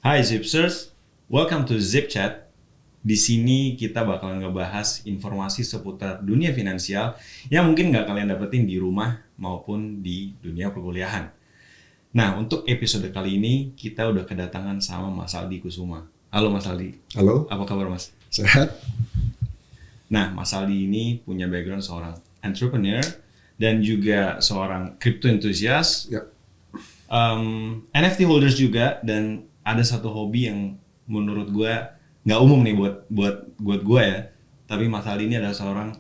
Hai Zipsters, welcome to Zip Chat. Di sini kita bakalan ngebahas informasi seputar dunia finansial yang mungkin nggak kalian dapetin di rumah maupun di dunia perkuliahan. Nah, untuk episode kali ini kita udah kedatangan sama Mas Aldi Kusuma. Halo Mas Aldi. Halo, Apa kabar Mas? sehat? Nah, Mas Aldi ini punya background seorang entrepreneur dan juga seorang crypto enthusiast, Ya, NFT holders juga, dan ada satu hobi yang menurut gue nggak umum nih buat gue ya. Tapi Mas Aldi ini adalah seorang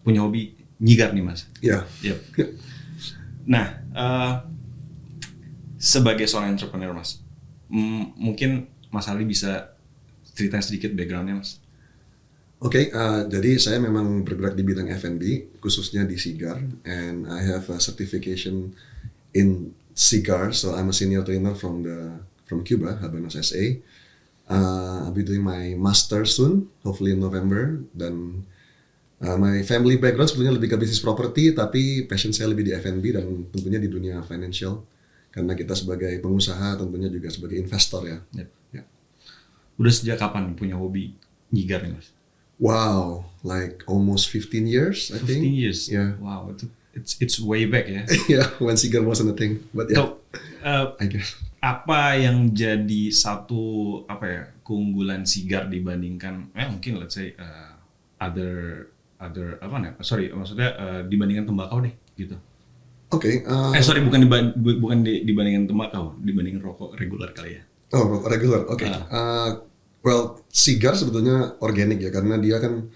punya hobi nyigar nih Mas. ya. Yep. Nah, sebagai seorang entrepreneur Mas, mungkin Mas Aldi bisa cerita sedikit backgroundnya Mas. Oke, jadi saya memang bergerak di bidang F&B, khususnya di cigar, and I have a certification in cigar, so I'm a senior trainer from Cuba, Habanos SA. I'll be doing my master soon, hopefully in November, dan my family background sebetulnya lebih ke bisnis property, tapi passion saya lebih di F&B dan tentunya di dunia financial, karena kita sebagai pengusaha tentunya juga sebagai investor ya. Yep. Ya. Udah sejak kapan punya hobi nyigar nih Mas? Wow, like almost 15 years, I 15 think. years. Yeah. Wow, it's way back ya. Yeah, when cigar wasn't a thing, but yeah, So, I guess. apa yang jadi satu keunggulan sigar dibandingkan mungkin let's say other apa nih? Sorry, maksudnya dibandingkan tembakau deh gitu. Okay. Sorry, dibandingkan tembakau, dibandingin rokok reguler kali ya. Oh, regular. Okay. Well, cigar sebetulnya organik ya, karena dia kan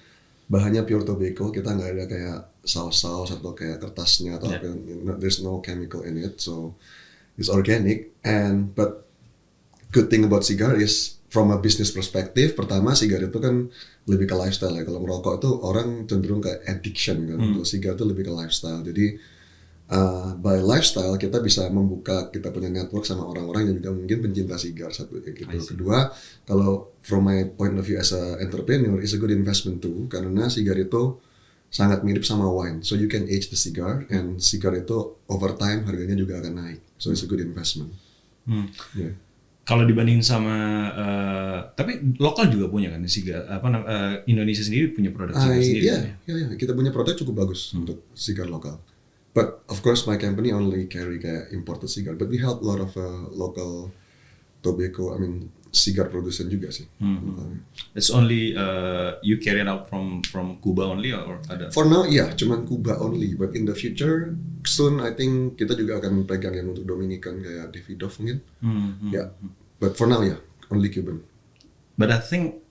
bahannya pure tobacco. Kita nggak ada kayak saus-saus atau kayak kertasnya atau apa. There's no chemical in it, so it's organic. But good thing about cigar is from a business perspective. Pertama, cigar itu kan lebih ke lifestyle ya. Kalau merokok itu orang cenderung ke addiction kan. Kalau cigar itu lebih ke lifestyle. Jadi by lifestyle kita bisa membuka, kita punya network sama orang-orang yang juga mungkin pencinta cigar, satu gitu. Kedua, kalau from my point of view as a entrepreneur, is a good investment too, karena cigar itu sangat mirip sama wine, so you can age the cigar, and cigar itu over time harganya juga akan naik, so it's a good investment. Yeah. Kalau dibandingin sama tapi lokal juga punya kan cigar, Indonesia sendiri punya produk cigar sendiri. Yeah, kita punya produk cukup bagus untuk cigar lokal. But of course, my company only carry kayak imported cigar. But we help a lot of local tobacco, cigar producer juga sih. It's only you carry it out from Cuba only or ada? For now, cuman Cuba only. But in the future, soon I think kita juga akan pegang yang untuk Dominican kayak Davidoff mungkin. Yeah. But for now, only Cuban. But I think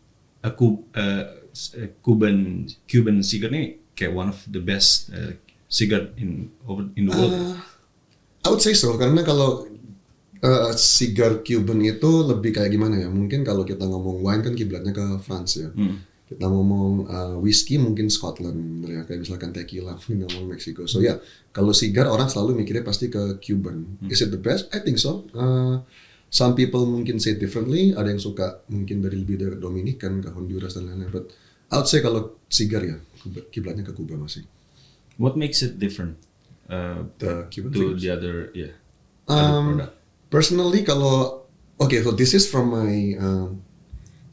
Cuban cigar nih kayak one of the best cigar in the world. I would say so, karena kalau cigar Cuban itu lebih kayak gimana ya? Mungkin kalau kita ngomong wine kan kiblatnya ke France ya. Kita ngomong whiskey mungkin Scotland, ya kayak misalkan tequila, mungkin ngomong Mexico. So kalau cigar orang selalu mikirnya pasti ke Cuban. Is it the best? I think so. Some people mungkin say differently. Ada yang suka mungkin lebih dari Dominican ke Honduras dan lain-lain. But I would say kalau cigar ya kiblatnya ke Cuba masih. What makes it different The Cuban to flavors? the other product? Personally, so this is from my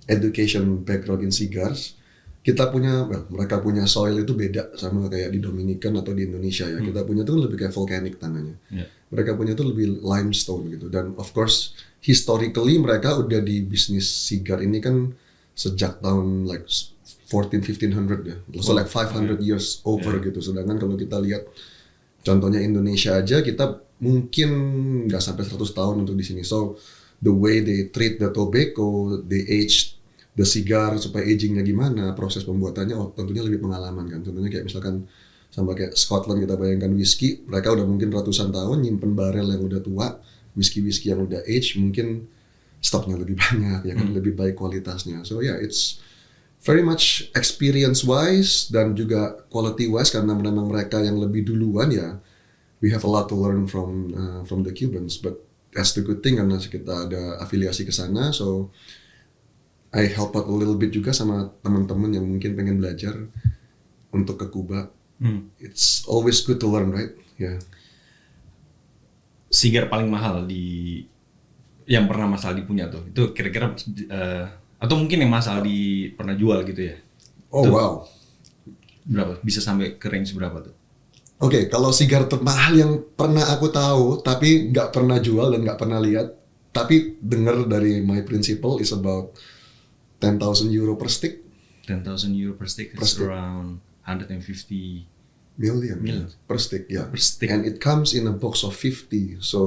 education background in cigars. Mereka punya soil itu beda sama kayak di Dominican atau di Indonesia ya. Kita punya tuh lebih kayak volcanic tanahnya. Yeah. Mereka punya tuh lebih limestone gitu. Dan of course, historically mereka udah di bisnis cigar ini kan sejak tahun like 1500 ya. So like 500 years over gitu. Sedangkan kalau kita lihat contohnya Indonesia aja, kita mungkin nggak sampai 100 tahun untuk di sini. So the way they treat the tobacco, they age the cigar supaya agingnya gimana, proses pembuatannya tentunya lebih pengalaman kan. Contohnya kayak misalkan sama kayak Scotland, kita bayangkan whisky, mereka udah mungkin ratusan tahun nyimpen barel yang udah tua, whisky yang udah age, mungkin stoknya lebih banyak, ya kan, lebih baik kualitasnya. So it's very much experience wise dan juga quality wise, karena memang mereka yang lebih duluan ya. We have a lot to learn from the Cubans, but that's the good thing karena kita ada afiliasi ke sana, so I help out a little bit juga sama teman-teman yang mungkin pengen belajar untuk ke Kuba. It's always good to learn, right? Yeah. Cigar paling mahal di yang pernah Mas Aldi punya tuh, itu kira-kira atau mungkin yang Mas Aldi pernah jual gitu ya? Oh Tuh. wow. Berapa? Bisa sampai ke range berapa tuh? Oke, kalau sigar termahal yang pernah aku tahu, tapi nggak pernah jual dan nggak pernah lihat, tapi dengar dari my principal is about 10,000 euro per stick. 10,000 euro per stick, Per it's stick. around 150 Million Million. per stick, ya. Per stick. And it comes in a box of 50, so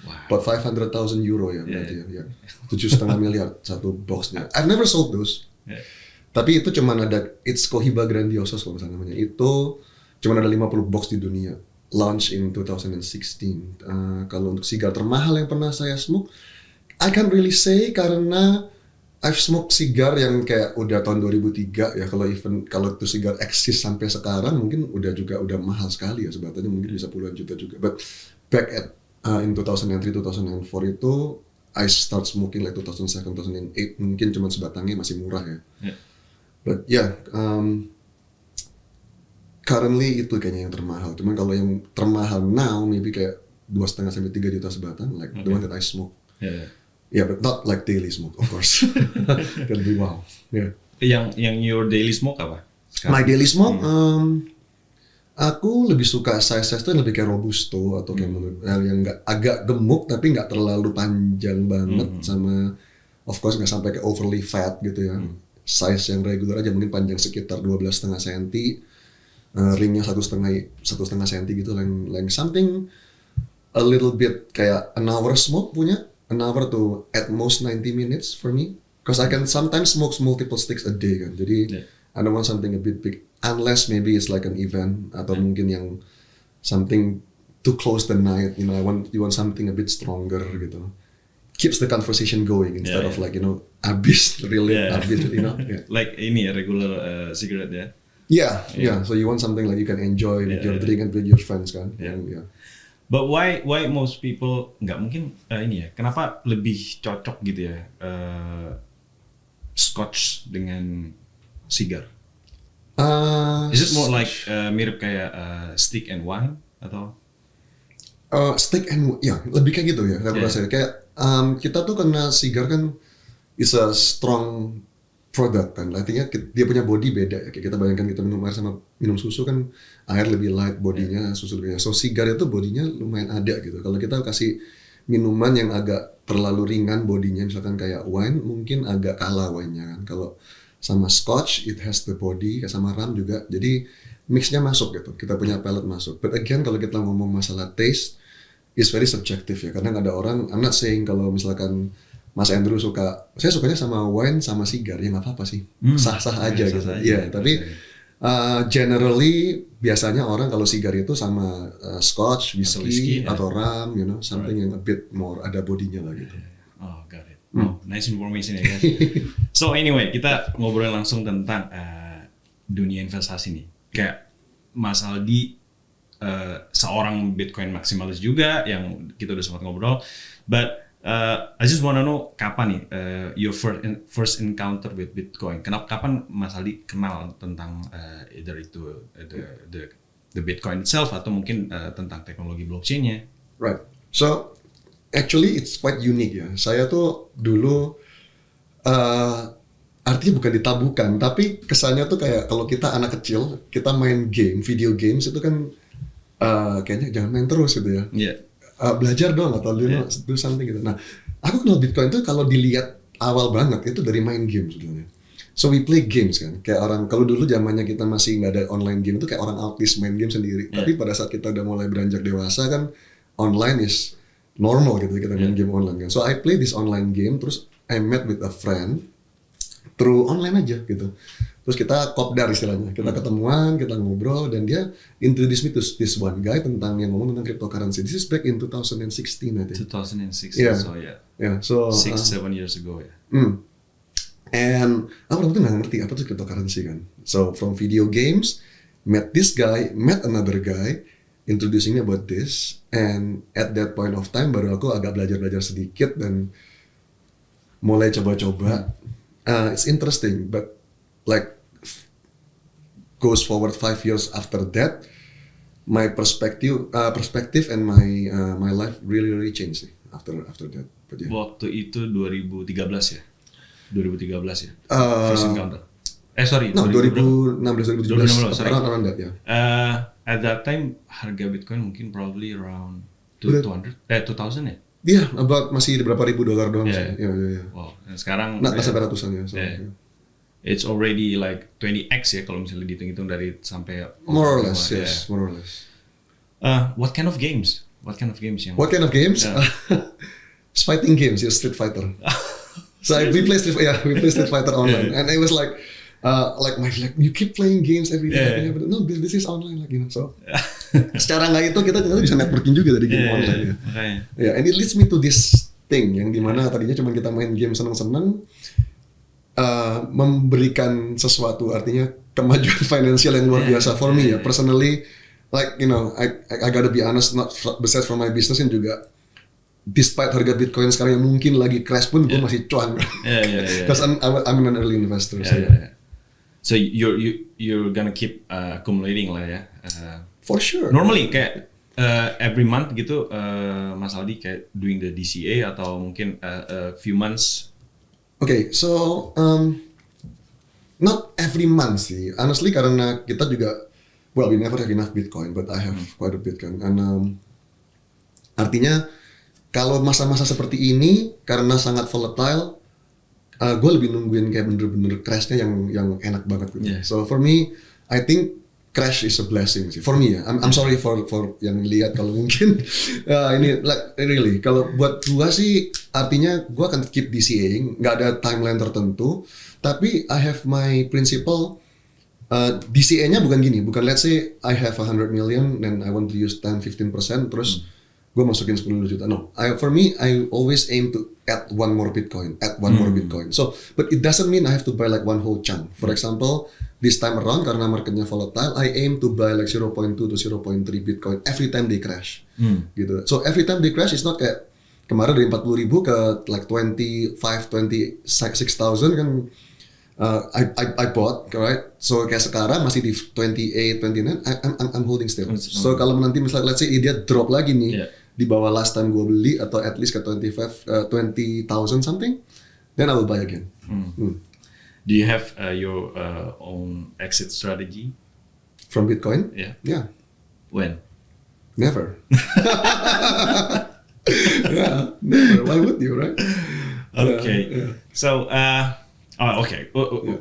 Wow. about 500,000 euro ya berarti ya. 7,5 miliar satu boxnya. I've never sold those. Yeah. Tapi itu cuman ada, it's Cohiba Grandiosos kalau misalnya namanya. Itu cuman ada 50 box di dunia. Launch in 2016. Kalau untuk sigar termahal yang pernah saya smoke, I can't really say karena I've smoked sigar yang kayak udah tahun 2003 ya. Kalau itu sigar eksis sampai sekarang mungkin udah mahal sekali ya sebenarnya, mungkin bisa puluhan juta juga. But back at in 2003 2004 itu I start smoking like 2007 2008, mungkin cuma sebatangnya masih murah ya. Yeah. But yeah, currently itu kayaknya yang termahal. Cuman kalau yang termahal now maybe kayak 2,5 sampai 3 juta sebatang, like the one that I smoke. Yeah. Yeah, but not like daily smoke, of course. That'll be wow. Yeah. Yang your daily smoke apa? My daily smoke, aku lebih suka size tuh lebih kayak robusto atau kayak yang nggak agak gemuk tapi nggak terlalu panjang banget, sama of course nggak sampai kayak overly fat gitu ya. Size yang regular aja, mungkin panjang sekitar 12,5 cm, ringnya 1,5 cm gitu, like something a little bit kayak an hour smoke punya. An hour to at most 90 minutes for me, because I can sometimes smoke multiple sticks a day kan. Jadi I don't want something a bit big, unless maybe it's like an event atau mungkin yang something to close the night. You know, you want something a bit stronger gitu. Keeps the conversation going instead of like abis abis, you know. Yeah. Like ini regular cigarette ya. Yeah. So you want something like you can enjoy with your drink and with your friends kan. Yeah. But why most people nggak mungkin ini ya? Kenapa lebih cocok gitu ya Scotch dengan sigar? Is it more like mirip kayak stick and wine atau? Stick and ya lebih kayak gitu ya. Saya rasa kayak kita tuh kena sigar kan is a strong product kan. Artinya dia punya body beda ya. Kayak kita bayangkan kita minum air sama minum susu kan, air lebih light bodinya, susu lebih. So sigar itu bodinya lumayan ada gitu. Kalau kita kasih minuman yang agak terlalu ringan bodinya, misalkan kayak wine, mungkin agak kalah wine-nya kan. Kalau sama Scotch it has the body, sama rum juga. Jadi mixnya masuk gitu. Kita punya palate masuk. But again kalau kita ngomong masalah taste, is very subjective ya. Kadang ada orang, I'm not saying kalau misalkan Mas Andrew saya sukanya sama wine sama sigar, ya nggak apa-apa sih, sah-sah aja gitu. Iya, tapi generally biasanya orang kalau sigar itu sama Scotch, whiskey atau rum, you know, something yang a bit more ada bodinya lah gitu. Oh, got it. Oh, nice information ya guys. So anyway, kita ngobrol langsung tentang dunia investasi nih. Kayak Mas Aldi seorang Bitcoin maximalist juga yang kita udah sempat ngobrol, but I just wanna know kapan nih your first encounter with Bitcoin? Kapan Mas Aldi kenal tentang either itu the Bitcoin itself atau mungkin tentang teknologi blockchain-nya? Right. So actually it's quite unique ya. Saya tuh dulu artinya bukan ditabukan, tapi kesannya tuh kayak kalau kita anak kecil, kita main game, video games itu kan kayaknya jangan main terus gitu ya. Iya. Belajar dong atau do something gitu. Nah, aku kenal Bitcoin itu kalau dilihat awal banget itu dari main game sebenarnya. So we play games kan. Kayak orang kalau dulu zamannya kita masih nggak ada online game itu kayak orang autis main game sendiri. Tapi pada saat kita udah mulai beranjak dewasa kan online is normal gitu kita main game online kan. So I play this online game, terus I met with a friend through online aja gitu. Terus kita kopdar istilahnya, kita ketemuan, kita ngobrol, dan dia introduce me to this one guy tentang yang ngomong tentang cryptocurrency. This is back in 2016 I think. 2006, Yeah. so yeah. Yeah, so 6-7 years ago ya. And aku waktu itu nggak ngerti apa tuh cryptocurrency kan. So from video games, met this guy, met another guy, introducing me about this, and at that point of time baru aku agak belajar sedikit dan mulai coba-coba. It's interesting, but like goes forward 5 years after that, my perspective and my life really changed after that. But yeah. Waktu itu 2013 ya? 2013 ya? Uh, First encounter. Sorry. No, 2016, 2017. 2016, sorry. Around that, yeah. At that time, harga Bitcoin mungkin probably around 2000 ya? Iya, about masih berapa ribu dolar doang Yeah. sih. Iya. Wow, dan sekarang Nggak sampai ratusan ya. So, Yeah. It's already like 20x ya kalau misalnya dihitung-hitung dari sampai More or less, yeah. yes, more or less. What kind of games? What kind of games yang? What kind of games? Yeah. It's fighting games, yeah, Street Fighter. So we play Street Fighter online, and it was like you keep playing games every day. Yeah. But no, this is online, like, you know. So secara nggak itu kita bisa networking juga dari game online. Ya. Makanya. Yeah, and it leads me to this thing yang dimana tadinya cuma kita main game seneng-seneng, memberikan sesuatu, artinya kemajuan finansial yang luar biasa for me ya. Personally, like, you know, I gotta be honest, not besides from my business, and juga despite harga Bitcoin sekarang yang mungkin lagi crash pun gue masih cuan. Because I'm an early investor. So you're gonna keep accumulating lah ya. For sure. Normally kayak every month gitu, Mas Aldi kayak doing the DCA atau mungkin a few months. Okay, so not every month sih. Honestly, karena kita juga, well, we never have enough Bitcoin, but I have quite a Bitcoin. And artinya kalau masa-masa seperti ini karena sangat volatile, gue lebih nungguin kayak bener-bener crashnya yang enak banget gitu. Yeah. So for me, I think crash is a blessing sih. For me ya, I'm sorry for yang lihat kalau mungkin ini like really. Kalau buat gue sih artinya gue akan keep DCA-ing, nggak ada timeline tertentu. Tapi I have my principle. DCA-nya bukan gini, bukan let's say I have 100 million and I want to use 10-15% terus gue masukin 10 juta. No, for me, I always aim to add one more Bitcoin. So, but it doesn't mean I have to buy like one whole chunk. For example, this time around karena marketnya volatile, I aim to buy like 0.2 to 0.3 Bitcoin every time they crash. Gitu. So every time they crash, it's not kayak kemarin dari 40.000 ke like 26,000 kan. I bought, right? So kayak sekarang masih di 28, 29, I'm holding still. So kalau nanti misalnya let's say dia drop lagi nih di bawah last time gue beli atau at least ke 20,000 something, then I will buy again. Do you have your own exit strategy from Bitcoin? Yeah. When? Never. Yeah, never. Why would you, right? Okay. Yeah. So, okay.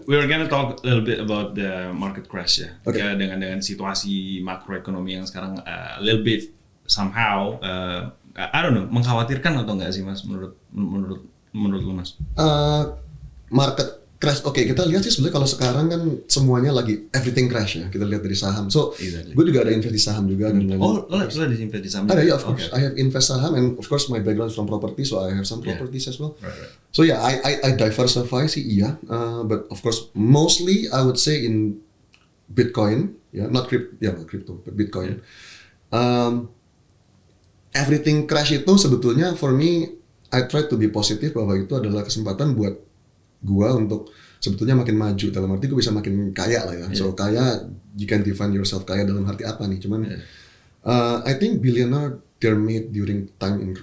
We're gonna talk a little bit about the market crash ya. Okay. Dengan situasi makroekonomi yang sekarang a little bit somehow, I don't know, mengkhawatirkan atau enggak sih Mas menurut lu Mas? Market crash. Oke, kita lihat sih sebenarnya kalau sekarang kan semuanya lagi everything crash ya. Kita lihat dari saham. So, gue juga ada invest di saham juga dan lain-lain. Oh, lo ada invest di saham? Ada ya, of course. I have invest saham and of course my background is from property, so I have some properties as well. Right. So yeah, I diversify sih iya, but of course mostly I would say in Bitcoin, not crypto, but Bitcoin. Everything crash itu sebetulnya for me, I try to be positive bahwa itu adalah kesempatan buat gua untuk sebetulnya makin maju, dalam arti gua bisa makin kaya lah ya. So kaya, you can define yourself kaya dalam arti apa nih? Cuman I think billionaire they're made during time in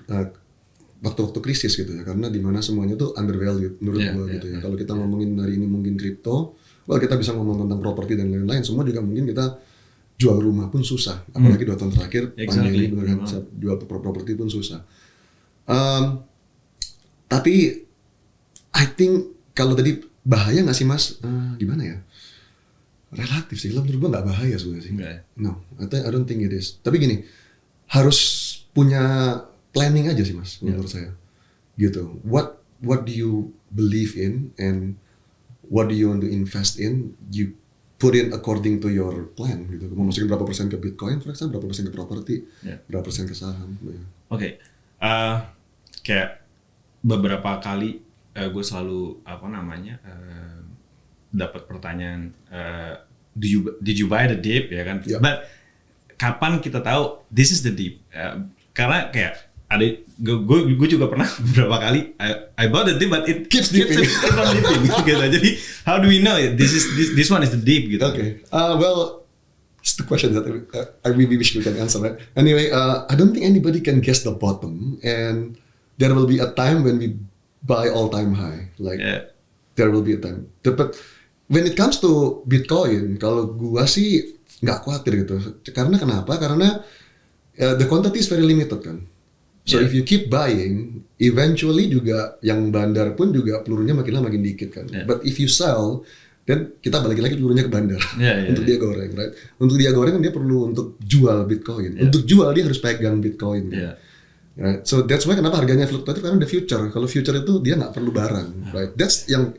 waktu-waktu krisis gitu ya, karena dimana semuanya tuh undervalued menurut gua gitu ya. Kalau kita ngomongin hari ini mungkin kripto, well kita bisa ngomong tentang properti dan lain-lain, semua juga mungkin kita jual rumah pun susah, apalagi 2 tahun terakhir pandemi bener kan, jual properti pun susah. Tapi I think kalau tadi bahaya nggak sih Mas? Gimana ya? Relatif sih, menurut gua nggak bahaya sebenarnya sih. No, I don't think it is. Tapi gini, harus punya planning aja sih Mas, menurut saya. Gitu. What do you believe in and what do you want to invest in? You put in according to your plan gitu. Mau masukin berapa persen ke Bitcoin, for example, berapa persen ke properti, berapa persen ke saham. Oke. Kayak beberapa kali gue selalu dapat pertanyaan, did you buy the dip ya kan? But kapan kita tahu this is the dip? Karena kayak ada gue juga pernah beberapa kali I bought the dip but it keeps dipping gitu. Jadi how do we know this one is the dip gitu? Okay. Well, it's the question that I really wish we can answer, right? Anyway, I don't think anybody can guess the bottom, and there will be a time when we buy all time high. Like there will be a time. But when it comes to Bitcoin, kalau gua sih nggak khawatir gitu. Karena kenapa? Karena the quantity is very limited kan. So if you keep buying, eventually juga yang bandar pun juga pelurunya makin lama makin dikit kan. But if you sell, dan kita balik lagi pelurunya ke bandar untuk dia goreng, right? Untuk dia goreng dia perlu untuk jual Bitcoin. Untuk jual dia harus pegang Bitcoin. Kan? Right? So that's why kenapa harganya fluktuatif karena the future. Kalau future itu dia nggak perlu barang, right? That's yang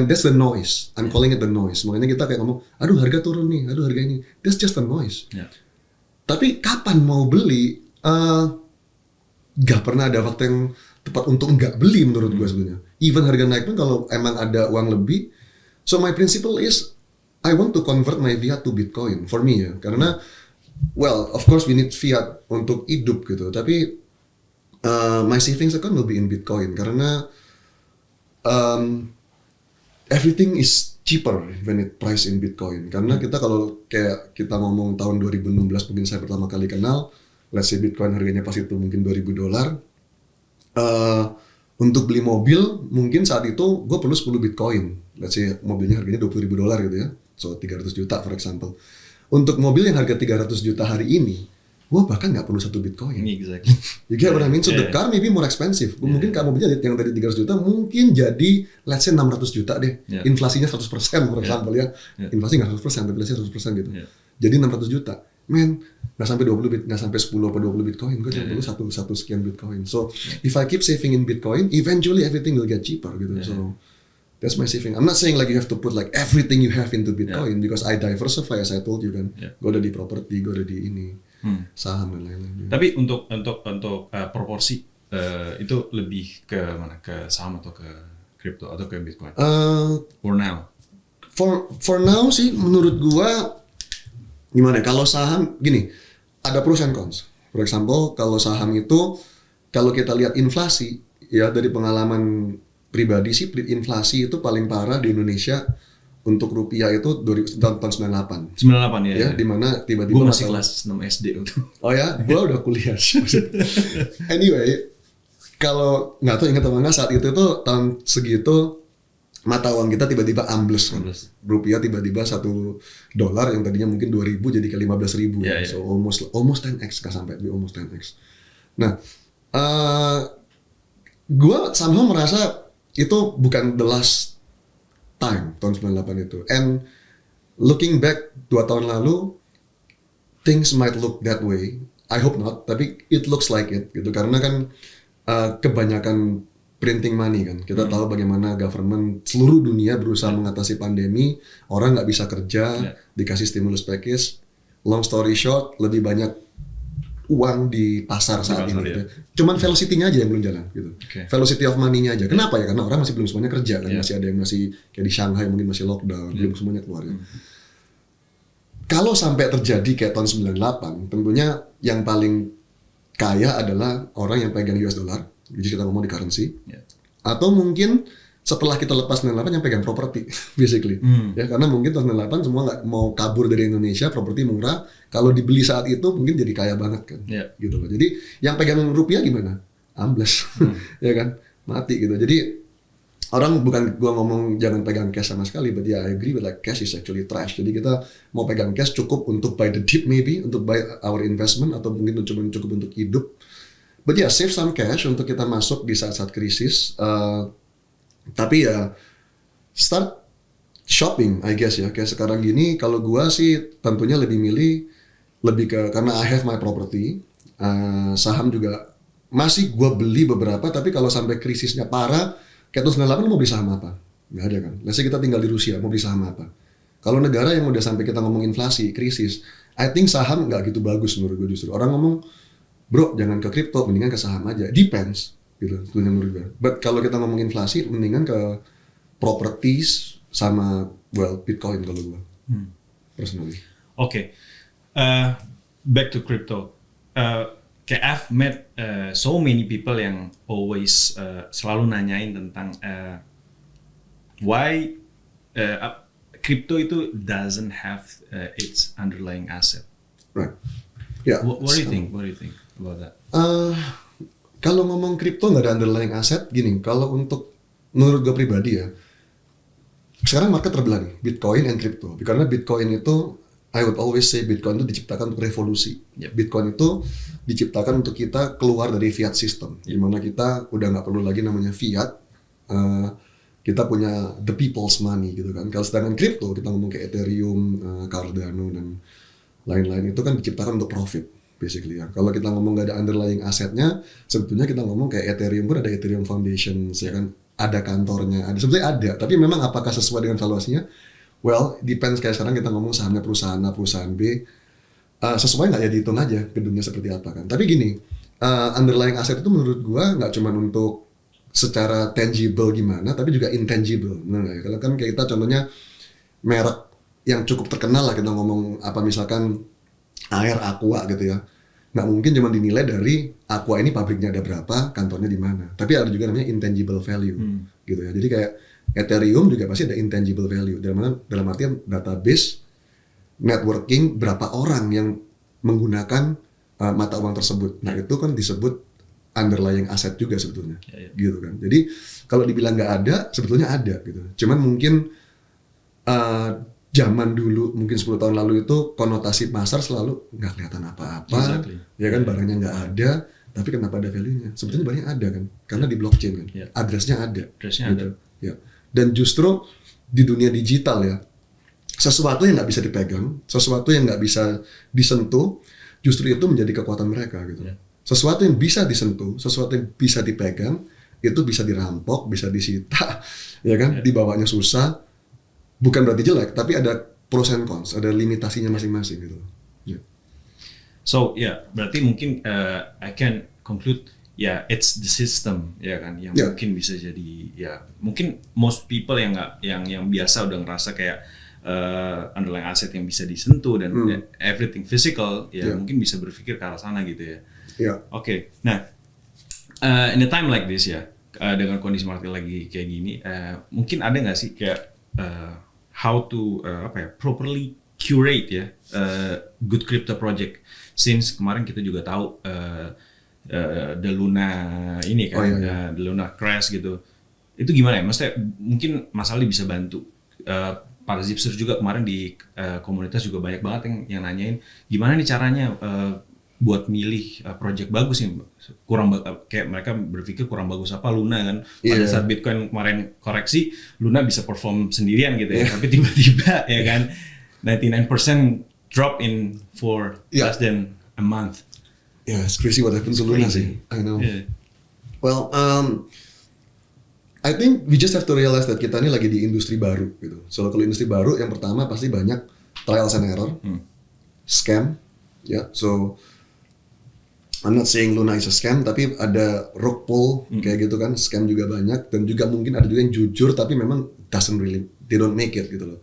that's the noise. I'm calling it the noise. Makanya kita kayak ngomong, aduh harga turun nih, aduh harga ini. That's just a noise. Tapi kapan mau beli? Gak pernah ada waktu yang tepat untuk nggak beli menurut gue sebenarnya. Even harga naik pun kalau emang ada uang lebih. So my principle is I want to convert my fiat to Bitcoin for me ya. Karena well of course we need fiat untuk hidup gitu. Tapi my savings account will be in Bitcoin karena everything is cheaper when it price in Bitcoin. Karena kita kalau kayak kita ngomong tahun 2016 mungkin saya pertama kali kenal, let's say Bitcoin harganya pas itu mungkin $2,000. Untuk beli mobil mungkin saat itu gue perlu 10 Bitcoin. Let's say mobilnya harganya $20,000 gitu ya. So 300 juta for example. Untuk mobil yang harga 300 juta hari ini, gue bahkan nggak perlu 1 Bitcoin. Exactly. You get what I mean? So the car maybe more expensive. Mungkin kalau mobilnya yang tadi 300 juta mungkin jadi let's say 600 juta deh. Inflasinya 100% for example ya. Inflasi nggak 100%, tapi let's say 100% gitu. Jadi 600 juta. Man, nggak sampai 20 nggak sampai 10 atau 20 Bitcoin. Gue cuma perlu satu sekian Bitcoin. So if I keep saving in Bitcoin, eventually everything will get cheaper gitu. So that's my saving. I'm not saying like you have to put like everything you have into Bitcoin because I diversify as I told you kan. Gue ada di property, gue ada di ini saham dan lain-lain. Tapi untuk proporsi itu lebih ke mana? Ke saham atau ke crypto atau ke Bitcoin? For now. For now sih menurut gua gimana? Kalau saham gini, ada pros and cons. For example, kalau saham itu kalau kita lihat inflasi ya dari pengalaman pribadi sih inflasi itu paling parah di Indonesia untuk rupiah itu tahun 98. 98 ya. Di mana tiba-tiba gua masih kelas 6 SD itu. Oh ya, gua udah kuliah. Anyway, kalau nggak tahu ingat apa nggak saat itu tuh tahun segitu mata uang kita tiba-tiba ambles kan. Rupiah tiba-tiba $1 yang tadinya mungkin 2.000 jadi ke 15.000. So almost 10x nggak sampai almost 10x. Nah, gua somehow merasa itu bukan the last time tahun 98 itu. And looking back 2 tahun lalu, things might look that way. I hope not, tapi it looks like it gitu. Karena kan kebanyakan printing money kan. Kita tahu bagaimana government seluruh dunia berusaha mengatasi pandemi. Orang nggak bisa kerja, dikasih stimulus package. Long story short, lebih banyak uang di pasar saat ini. Gitu. Cuman velocity-nya aja yang belum jalan gitu. Velocity of money-nya aja. Kenapa ya? Karena orang masih belum semuanya kerja kan. Masih ada yang masih kayak di Shanghai mungkin masih lockdown, belum semuanya keluar ya. Kalau sampai terjadi kayak tahun 98, tentunya yang paling kaya adalah orang yang pegang US dollar, jadi kita ngomong di currency, atau mungkin setelah kita lepas 98 yang pegang properti, basically, ya karena mungkin tahun 98 semua nggak mau kabur dari Indonesia, properti murah, kalau dibeli saat itu mungkin jadi kaya banget kan, gitu loh. Jadi yang pegang rupiah gimana? Ambles, ya kan, mati gitu. Jadi orang bukan gua ngomong jangan pegang cash sama sekali, but yeah, I agree with like cash is actually trash. Jadi kita mau pegang cash cukup untuk buy the dip maybe, untuk buy our investment atau mungkin cuma cukup untuk hidup. But yeah, save some cash untuk kita masuk di saat-saat krisis. Tapi ya start shopping, I guess ya. Kayak sekarang gini, kalau gua sih tentunya lebih ke karena I have my property, saham juga masih gua beli beberapa. Tapi kalau sampai krisisnya parah, kayak tahun 98 mau beli saham apa? Nggak ada kan. Let's say kita tinggal di Rusia, mau beli saham apa? Kalau negara yang udah sampai kita ngomong inflasi, krisis, I think saham nggak gitu bagus menurut gue justru. Orang ngomong, bro jangan ke kripto, mendingan ke saham aja. Depends, gitu menurut gue. But kalau kita ngomong inflasi, mendingan ke properties sama Bitcoin kalau gue, personally. Okay, back to crypto. Kayak I've met so many people yang always selalu nanyain tentang why crypto itu doesn't have its underlying asset. Right. Yeah. What do you think? What do you think about that? Kalau ngomong kripto nggak ada underlying aset, gini, kalau untuk menurut gue pribadi ya, sekarang market terbelah nih, Bitcoin and crypto. Karena Bitcoin itu, I would always say Bitcoin itu diciptakan untuk revolusi. Yep. Bitcoin itu diciptakan untuk kita keluar dari fiat system, di mana kita udah nggak perlu lagi namanya fiat. Kita punya the people's money gitu kan. Kalau sedangkan crypto, kita ngomong kayak Ethereum, Cardano dan lain-lain itu kan diciptakan untuk profit basically ya. Kalau kita ngomong nggak ada underlying asetnya, sebetulnya kita ngomong kayak Ethereum pun ada Ethereum Foundation, ya kan, ada kantornya, ada sebetulnya ada. Tapi memang apakah sesuai dengan valuasinya? Well, depends. Kayak sekarang kita ngomong sahamnya perusahaan A, perusahaan B, sesuai nggak ya, dihitung aja gedungnya seperti apa kan. Tapi gini, underlying aset itu menurut gua nggak cuma untuk secara tangible gimana, tapi juga intangible. Benar nggak ya? Kalau kan kayak kita contohnya merek yang cukup terkenal lah, kita ngomong apa misalkan air Aqua gitu ya, nggak mungkin cuma dinilai dari Aqua ini pabriknya ada berapa, kantornya di mana, tapi ada juga namanya intangible value gitu ya. Jadi kayak Ethereum juga pasti ada intangible value, dalam artian database, networking, berapa orang yang menggunakan mata uang tersebut. Nah itu kan disebut underlying asset juga sebetulnya, gitu kan. Jadi kalau dibilang nggak ada, sebetulnya ada gitu. Cuman mungkin zaman dulu mungkin 10 tahun lalu itu konotasi pasar selalu nggak kelihatan apa-apa, ya kan, barangnya nggak ada, tapi kenapa ada value-nya? Sebetulnya barangnya ada kan, karena di blockchain kan, address-nya ada, gitu. Ya. Dan justru di dunia digital ya, sesuatu yang nggak bisa dipegang, sesuatu yang nggak bisa disentuh, justru itu menjadi kekuatan mereka gitu. Sesuatu yang bisa disentuh, sesuatu yang bisa dipegang, itu bisa dirampok, bisa disita, ya kan, dibawanya susah. Bukan berarti jelek, tapi ada pros and cons, ada limitasinya masing-masing gitu. So berarti mungkin I can conclude it's the system ya kan yang mungkin bisa jadi mungkin most people yang nggak yang biasa udah ngerasa kayak underlying asset yang bisa disentuh dan everything physical mungkin bisa berpikir ke arah sana gitu ya. Oke. Nah, in a time like this dengan kondisi market lagi kayak gini, mungkin ada nggak sih kayak how to properly curate good crypto project, since kemarin kita juga tahu the Luna ini kan, the Luna crash gitu. Itu gimana ya? Maksudnya mungkin Mas Ali bisa bantu. Para Zipsters juga kemarin di komunitas juga banyak banget yang nanyain gimana nih caranya buat milih project bagus nih, kayak mereka berpikir kurang bagus apa Luna kan, pada saat Bitcoin kemarin koreksi Luna bisa perform sendirian gitu ya, tapi tiba-tiba ya kan 99% drop in for less than a month. It's crazy what happened to Luna sih. I know. Well, I think we just have to realize that kita ini lagi di industri baru gitu. So kalau industri baru, yang pertama pasti banyak trials and error, scam, so I'm not saying Luna is a scam, tapi ada rug pull kayak gitu kan, scam juga banyak, dan juga mungkin ada juga yang jujur tapi memang they don't make it gitu loh.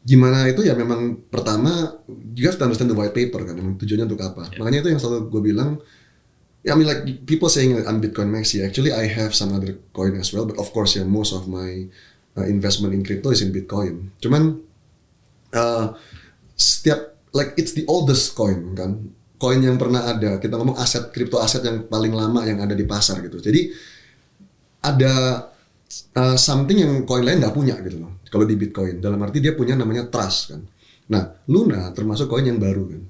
Gimana itu ya, memang pertama you have to understand the white paper kan, memang tujuannya untuk apa. Makanya itu yang selalu gue bilang, I mean like people saying I'm Bitcoin maxi, actually I have some other coin as well, but of course most of my investment in crypto is in Bitcoin. Cuman setiap like it's the oldest coin kan, koin yang pernah ada, kita ngomong aset, kripto aset yang paling lama yang ada di pasar gitu. Jadi ada something yang koin lain nggak punya gitu loh. Kalau di Bitcoin, dalam arti dia punya namanya trust kan. Nah, Luna termasuk koin yang baru kan.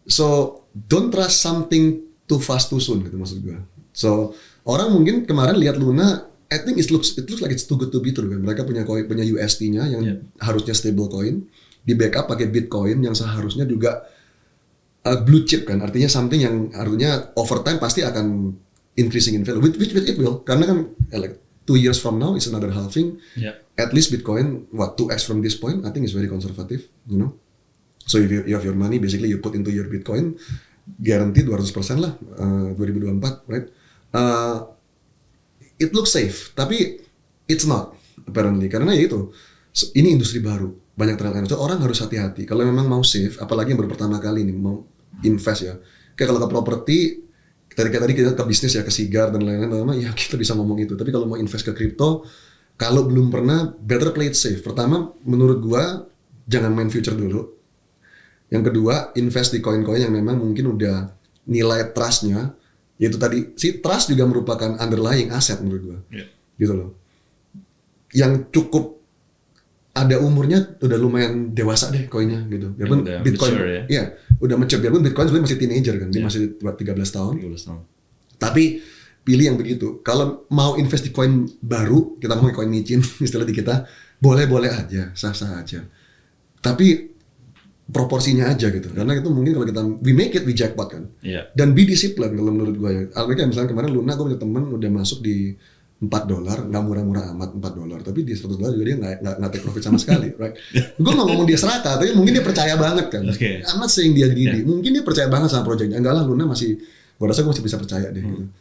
So don't trust something too fast too soon gitu maksud gue. So orang mungkin kemarin lihat Luna, I think it looks like it's too good to be true kan. Mereka punya koin, punya UST-nya yang harusnya stable coin, di backup pakai Bitcoin yang seharusnya juga blue chip kan, artinya something yang artinya over time pasti akan increasing in value, which it will, karena kan like 2 years from now is another halving. At least Bitcoin 2x from this point, I think is very conservative, you know. So if you have your money, basically you put into your Bitcoin, guaranteed 200% lah 2024, right? It looks safe, tapi it's not apparently, karena ya itu, ini industri baru, banyak trial and error, so orang harus hati-hati kalau memang mau safe, apalagi yang baru pertama kali ini mau invest ya. Kayak kalau ke properti, tadi kita ke bisnis ya, ke sigar dan lain-lain, ya kita bisa ngomong itu. Tapi kalau mau invest ke kripto, kalau belum pernah, better play it safe. Pertama, menurut gua jangan main future dulu. Yang kedua, invest di koin-koin yang memang mungkin udah nilai trustnya Yaitu tadi si trust juga merupakan underlying aset menurut gua. Yeah. Gitu loh. Yang cukup ada umurnya udah lumayan dewasa deh koinnya gitu. Biarpun udah Bitcoin mature, ya? Iya, udah mature. Biarpun Bitcoin sebenarnya masih teenager kan. Dia Yeah. masih buat 13 tahun. 13 tahun. Tapi pilih yang begitu. Kalau mau invest di koin baru, kita ngomong koin micin istilah di kita, boleh-boleh aja, sah-sah aja. Tapi proporsinya aja gitu. Karena itu mungkin kalau kita we make it, we jackpot kan. Iya. Dan be disciplined kalau menurut gue ya. Alhamdulillah misalnya kemarin Luna gue punya temen udah masuk di $4, nggak murah-murah amat $4, tapi di $100 juga dia nggak take profit sama sekali, right? Gue nggak ngomong dia serakah, tapi mungkin dia percaya banget kan. Okay. I'm not saying dia greedy, mungkin dia percaya banget sama proyeknya. Enggak lah, Luna masih, gue rasa gue masih bisa percaya deh gitu.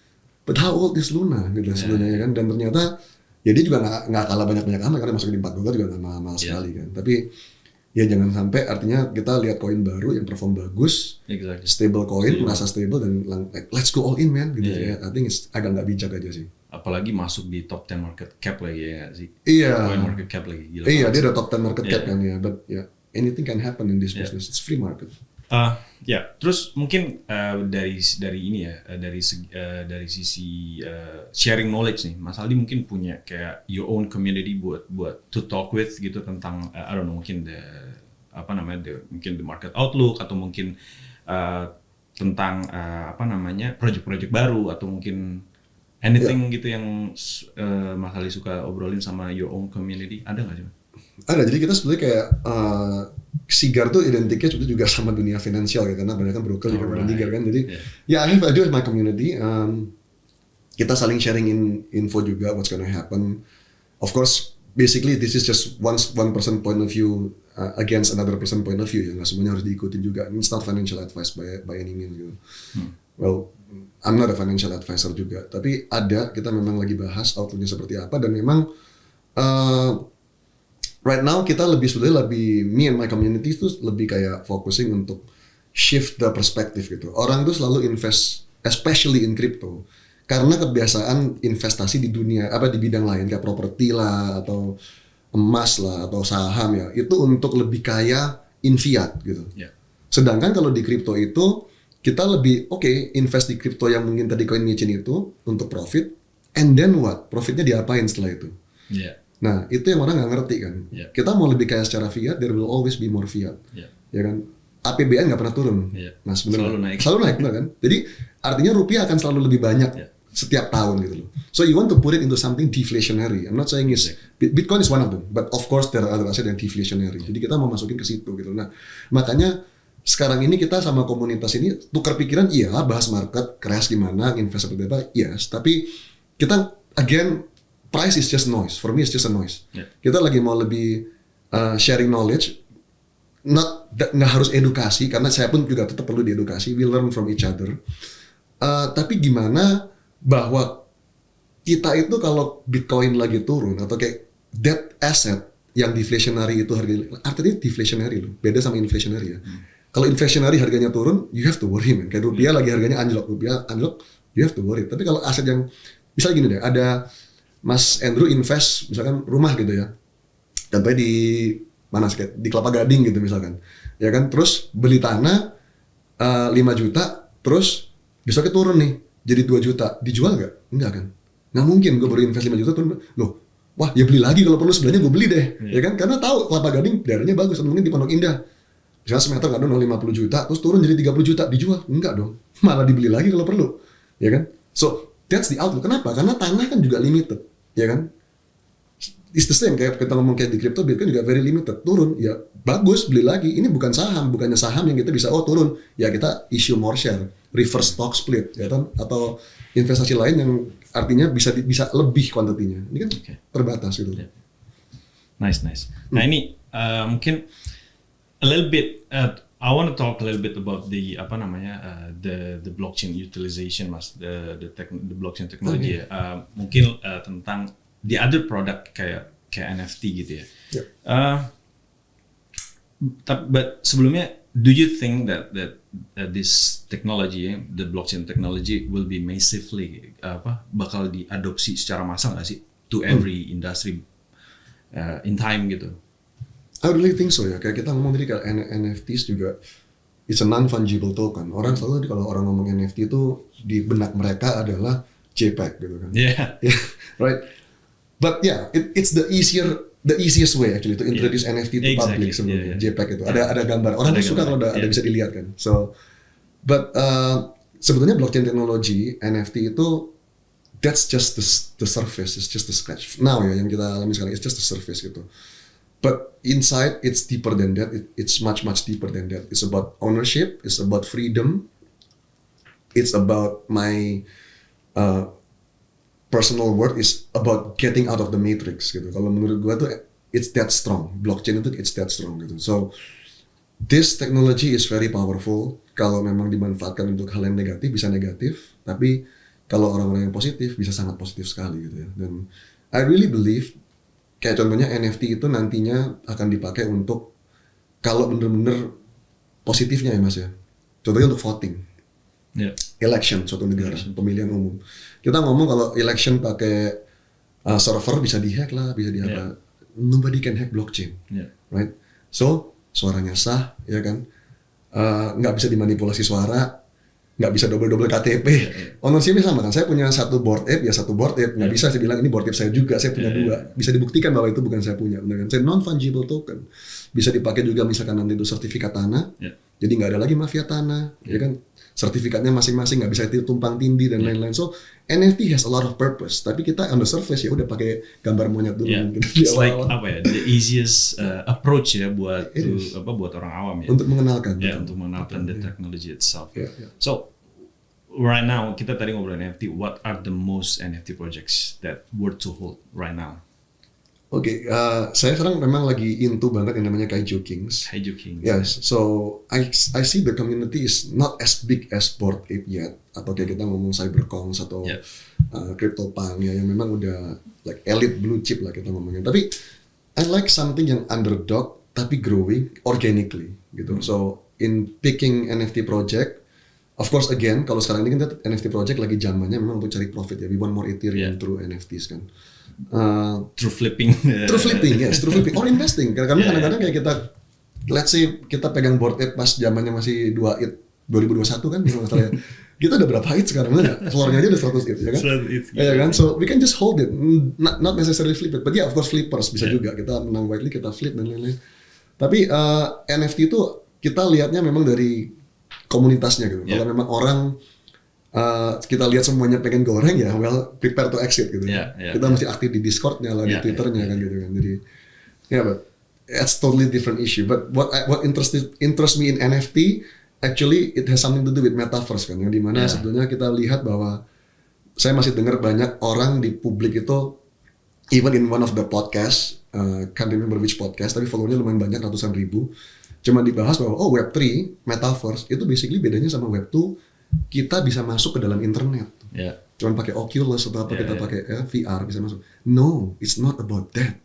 But how old is Luna gitu sebenarnya kan? Dan ternyata ya dia juga nggak kalah banyak amat karena masuk di $4 juga nggak mahal sekali kan. Tapi ya jangan sampai artinya kita lihat koin baru yang perform bagus, Exactly. stable coin, merasa stable dan like, let's go all in man gitu ya. I think agak nggak bijak aja sih. Apalagi masuk di top 10 market cap lagi ya nggak sih? Iya. Coin market cap lagi gila. Iya, banget dia sih. udah top 10 market cap kan ya, but ya anything can happen in this business. It's free market. Ya, terus mungkin dari ini ya, dari sisi sharing knowledge nih, Mas Aldi mungkin punya kayak your own community buat to talk with gitu tentang I don't know mungkin mungkin the market outlook atau mungkin tentang project-project baru atau mungkin anything gitu yang Mas Aldi suka obrolin sama your own community, ada nggak sih? Ada, jadi kita sebenarnya kayak Sigar tuh identiknya sebetulnya juga sama dunia finansial ya, karena banyak kan broker juga pada Sigar kan. Jadi ya I do have my community. Kita saling sharing info juga what's gonna happen. Of course, basically this is just one person point of view against another person point of view ya, nggak semuanya harus diikutin juga. It's not financial advice by any means gitu. Well, I'm not a financial advisor juga, tapi kita memang lagi bahas outlooknya seperti apa dan memang right now kita sebetulnya me and my community itu lebih kayak focusing untuk shift the perspective gitu. Orang tuh selalu invest, especially in crypto, karena kebiasaan investasi di dunia di bidang lain kayak properti lah atau emas lah atau saham ya, itu untuk lebih kaya in fiat gitu. Yeah. Sedangkan kalau di crypto itu kita lebih invest di crypto yang mungkin tadi koin micin itu untuk profit, and then what? Profitnya diapain setelah itu? Yeah. Nah, itu yang orang nggak ngerti kan. Yeah. Kita mau lebih kaya secara fiat, there will always be more fiat. Yeah. Ya kan? APBN nggak pernah turun. Yeah. Nah, sebenarnya Selalu naik, benar kan? Jadi artinya rupiah akan selalu lebih banyak setiap tahun gitu loh. So you want to put it into something deflationary. I'm not saying Bitcoin is one of them, but of course there are other assets yang deflationary. Jadi kita mau masukin ke situ gitu. Nah, makanya sekarang ini kita sama komunitas ini tukar pikiran, bahas market, crash gimana, invest seperti apa, yes. Tapi kita again, price is just noise. For me, it's just a noise. Yeah. Kita lagi mau lebih sharing knowledge, nggak harus edukasi, karena saya pun juga tetap perlu diedukasi. We learn from each other. Tapi gimana bahwa kita itu kalau Bitcoin lagi turun atau kayak that asset yang deflationary itu harganya, artinya deflationary loh, beda sama inflationary ya. Kalau inflationary harganya turun, you have to worry man. Kayak rupiah lagi harganya anjlok, you have to worry. Tapi kalau aset yang misalnya gini deh, ada Mas Andrew invest misalkan rumah gitu ya, contohnya di mana sih, di Kelapa Gading gitu misalkan, ya kan, terus beli tanah 5 juta, terus besoknya turun nih jadi 2 juta, dijual nggak? Enggak kan? Nggak mungkin, gue baru invest 5 juta turun, loh, wah ya beli lagi kalau perlu, sebelahnya gue beli deh, ya kan, karena tahu Kelapa Gading daerahnya bagus, atau mungkin di Pondok Indah, misalnya semeter nggak dong 50 juta, terus turun jadi 30 juta, dijual? Enggak dong, malah dibeli lagi kalau perlu, ya kan? So that's the outlook. Kenapa? Karena tanah kan juga limited, ya kan? It's the same kayak kita ngomong kayak di crypto, Bitcoin juga very limited, turun ya bagus beli lagi. Ini bukannya saham yang kita bisa turun ya kita issue more share, reverse stock split, ya kan? Atau investasi lain yang artinya bisa lebih kuantitinya. Ini kan terbatas gitu. Yeah. Nice. Nah ini mungkin a little bit. I want to talk a little bit about the the blockchain utilization, Mas, the blockchain technology. Mungkin tentang the other product kayak NFT gitu ya. Yep. But sebelumnya, do you think that this technology, the blockchain technology, will be massively bakal diadopsi secara massal nggak sih to every industry in time gitu? I really think so ya. Kayak kita ngomong tadi kayak NFTs juga it's a non-fungible token. Orang selalu kalau orang ngomong NFT itu di benak mereka adalah JPEG gitu kan. Yeah. Right. But yeah, it's the easiest way actually to introduce NFT to public sebelumnya. JPEG itu ada gambar. Orang tuh suka kalau ada bisa dilihat kan. So, but sebetulnya blockchain technology NFT itu that's just the surface, it's just the scratch. Now ya yang kita alami sekarang it's just the surface gitu. But inside it's deeper than that. It's much deeper than that. It's about ownership. It's about freedom. It's about my personal worth. It's about getting out of the matrix gitu. Kalau menurut gua tuh it's that strong. Blockchain itu it's that strong gitu. So this technology is very powerful. Kalau memang dimanfaatkan untuk hal yang negatif bisa negatif. Tapi kalau orang-orang yang positif bisa sangat positif sekali gitu ya. Dan I really believe kayak contohnya NFT itu nantinya akan dipakai untuk kalau bener-bener positifnya ya mas ya. Contohnya untuk voting, election suatu negara, pemilihan umum. Kita ngomong kalau election pakai server bisa dihack lah, bisa diapa. Nobody can hack blockchain, right? So suaranya sah, ya kan? Nggak bisa dimanipulasi suara. Nggak bisa double KTP. Ownership sama kan. Saya punya satu board app, ya satu board app. Nggak bisa saya bilang ini board app saya juga. Saya punya dua. Bisa dibuktikan bahwa itu bukan saya punya. Benar kan? Saya non-fungible token. Bisa dipakai juga misalkan nanti itu sertifikat tanah. Jadi nggak ada lagi mafia tanah. Ya kan? Sertifikatnya masing-masing. Nggak bisa itu tumpang tindih dan lain-lain. So NFT has a lot of purpose. Tapi kita on the surface ya udah pakai gambar monyet dulu. Gitu. It's like apa ya? The easiest approach ya buat buat orang awam ya. Untuk mengenalkan. Ya, untuk mengenalkan the technology itself. So right now kita tadi ngobrol NFT. What are the most NFT projects that worth to hold right now? Oke, saya sekarang memang lagi into banget yang namanya Kaiju Kings. Kaiju Kings. Yes, so I see the community is not as big as Bored Ape yet, atau kayak kita ngomong Cyberkongs atau CryptoPunk ya, yang memang udah like elite blue chip lah kita ngomongin. Tapi I like something yang underdog tapi growing organically gitu. So in picking NFT project, of course again kalau sekarang ini kan NFT project lagi zamannya memang untuk cari profit ya. We want more Ethereum through NFTs kan. Through flipping, yes, through flipping or investing. Karena kadang-kadang kayak kita, let's say kita pegang Bored Ape pas zamannya masih 2 2021 kan, masalahnya. Kita udah berapa hit sekarang nggak? Floornya aja udah 100 hit, ya kan? Ya kan? So we can just hold it, not necessarily flip it, but yeah of course flippers bisa juga. Kita menang widely, kita flip dan lain-lain. Tapi NFT itu kita lihatnya memang dari komunitasnya gitu. Kalau memang orang kita lihat semuanya pengen goreng ya, well prepare to exit gitu. Kita mesti aktif di Discord-nya lah, di Twitter-nya kan gitu kan. Jadi but it's totally different issue. But what interest me in NFT actually it has something to do with metaverse kan, yang dimana sebetulnya kita lihat bahwa saya masih dengar banyak orang di publik itu, even in one of the podcast, can't remember which podcast, tapi follow-nya lumayan banyak, ratusan ribu, cuma dibahas bahwa Web3 metaverse itu basically bedanya sama Web2. Kita bisa masuk ke dalam internet. Cuman pakai Oculus atau apa kita pakai VR bisa masuk. No, it's not about that.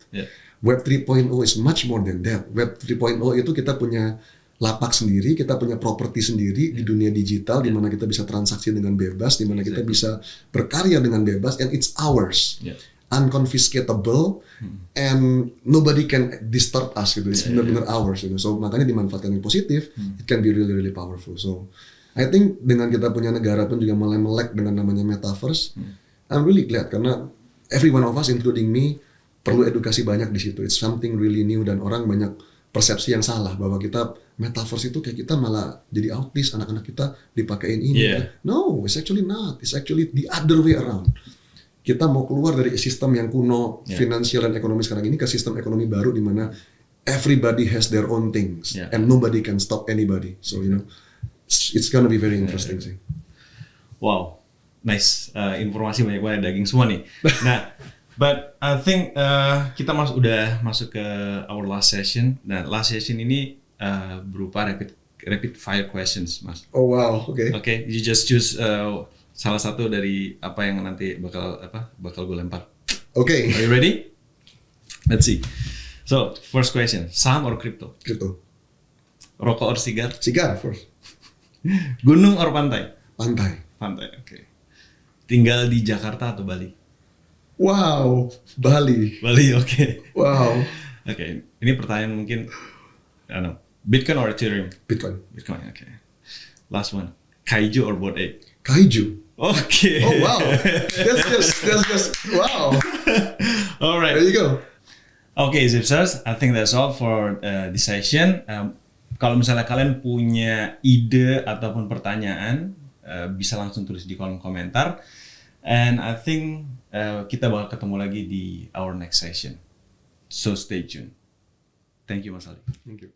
Web 3.0 is much more than that. Web 3.0 itu kita punya lapak sendiri, kita punya properti sendiri di dunia digital di mana kita bisa transaksi dengan bebas, di mana kita bisa berkarya dengan bebas, and it's ours. Unconfiscatable and nobody can disturb us gitu. It's benar-benar ours gitu. So makanya dimanfaatkan yang positif, it can be really powerful. So I think dengan kita punya negara pun juga mulai melek dengan namanya metaverse, I'm really glad karena every one of us including me perlu edukasi banyak di situ. It's something really new dan orang banyak persepsi yang salah bahwa kita metaverse itu kayak kita malah jadi autis, anak-anak kita dipakein ini. No, it's actually not. It's actually the other way around. Kita mau keluar dari sistem yang kuno finansial dan ekonomi sekarang ini ke sistem ekonomi baru di mana everybody has their own things and nobody can stop anybody. So it's gonna be very interesting sih. Wow, nice. Informasi banyak banget, daging semua nih. Nah, but I think kita udah masuk ke our last session. Nah, last session ini berupa rapid fire questions, Mas. Oh wow, okay. Okay, you just choose salah satu dari apa yang nanti bakal gue lempar. Okay. Are you ready? Let's see. So, first question, saham or crypto? Crypto. Rokok or sigar? Sigar first. Gunung or pantai? Pantai. Pantai, oke. Tinggal di Jakarta atau Bali? Wow, Bali. Bali, oke. Wow. Oke, ini pertanyaan mungkin Bitcoin or Ethereum? Bitcoin. Bitcoin, okay. Last one. Kaiju or Bored Ape? Kaiju. Okay. Oh wow, that's just wow. All right. There you go. Okay, Zipsters, I think that's all for this session. Kalau misalnya kalian punya ide ataupun pertanyaan, bisa langsung tulis di kolom komentar. And I think kita bakal ketemu lagi di our next session. So stay tuned. Thank you, Mas Ali. Thank you.